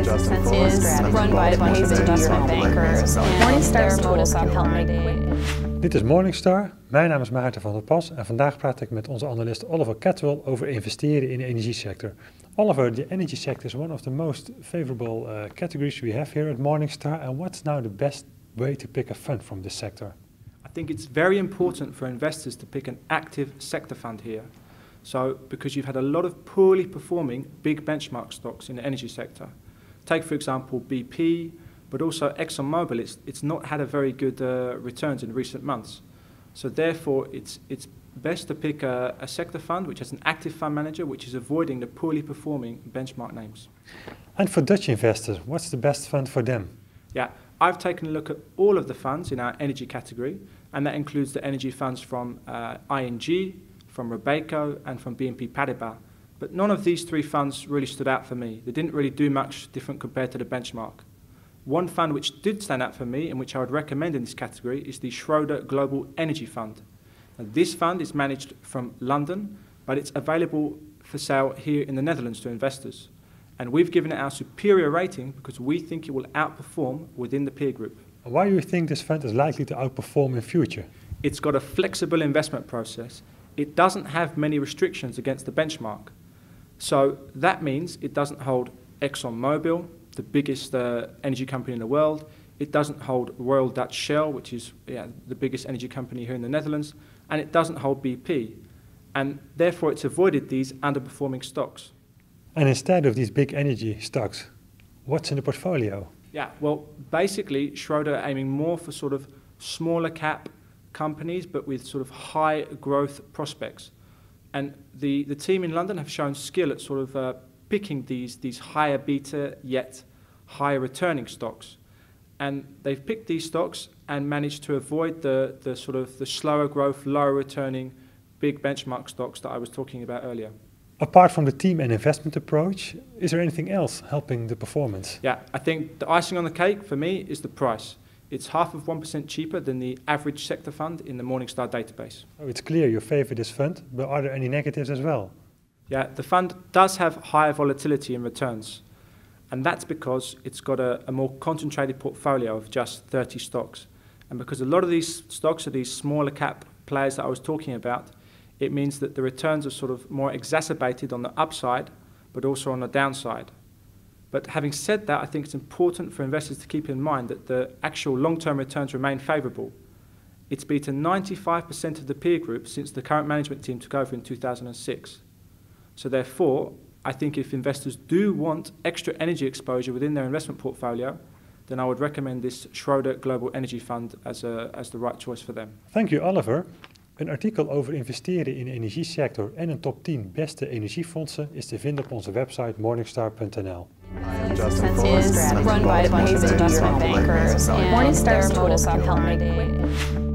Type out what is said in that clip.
investment is run by investment bankers. Morningstar's tools can help make quick. Dit is Morningstar. Mijn naam is Maarten van der Pas en vandaag praat ik met onze analist Oliver Kettlewell over investeren in de energiesector. Oliver, the energy sector is one of the most favorable categories we have here at Morningstar. And what's now the best way to pick a fund from this sector? I think it's very important for investors to pick an active sector fund here. So, because you've had a lot of poorly performing big benchmark stocks in the energy sector. Take, for example, BP, but also ExxonMobil. It's not had a very good returns in recent months. So therefore, it's best to pick a sector fund which has an active fund manager which is avoiding the poorly performing benchmark names. And for Dutch investors, what's the best fund for them? Yeah, I've taken a look at all of the funds in our energy category, and that includes the energy funds from ING, from Robeco and from BNP Paribas. But none of these three funds really stood out for me. They didn't really do much different compared to the benchmark. One fund which did stand out for me and which I would recommend in this category is the Schroder Global Energy Fund. Now, this fund is managed from London, but it's available for sale here in the Netherlands to investors. And we've given it our superior rating because we think it will outperform within the peer group. Why do you think this fund is likely to outperform in future? It's got a flexible investment process. It doesn't have many restrictions against the benchmark. So that means it doesn't hold ExxonMobil, the biggest energy company in the world. It doesn't hold Royal Dutch Shell, which is the biggest energy company here in the Netherlands. And it doesn't hold BP. And therefore it's avoided these underperforming stocks. And instead of these big energy stocks, what's in the portfolio? Yeah, well, basically Schroder are aiming more for sort of smaller cap companies, but with sort of high growth prospects. And the team in London have shown skill at sort of picking these higher beta yet higher returning stocks. And they've picked these stocks and managed to avoid the sort of the slower growth, lower returning big benchmark stocks that I was talking about earlier. Apart from the team and investment approach, is there anything else helping the performance? Yeah, I think the icing on the cake for me is the price. It's 0.5% cheaper than the average sector fund in the Morningstar database. So it's clear you favor this fund, but are there any negatives as well? Yeah, the fund does have higher volatility in returns. And that's because it's got a more concentrated portfolio of just 30 stocks. And because a lot of these stocks are these smaller cap players that I was talking about, it means that the returns are sort of more exacerbated on the upside, but also on the downside. But having said that, I think it's important for investors to keep in mind that the actual long-term returns remain favourable. It's beaten 95% of the peer group since the current management team took over in 2006. So therefore, I think if investors do want extra energy exposure within their investment portfolio, then I would recommend this Schroder Global Energy Fund as the right choice for them. Thank you, Oliver. Een artikel over investeren in de energiesector en een top 10 beste energiefondsen is te vinden op onze website morningstar.nl. Investment is run by investment bankers. Morningstar's tools can help make quick.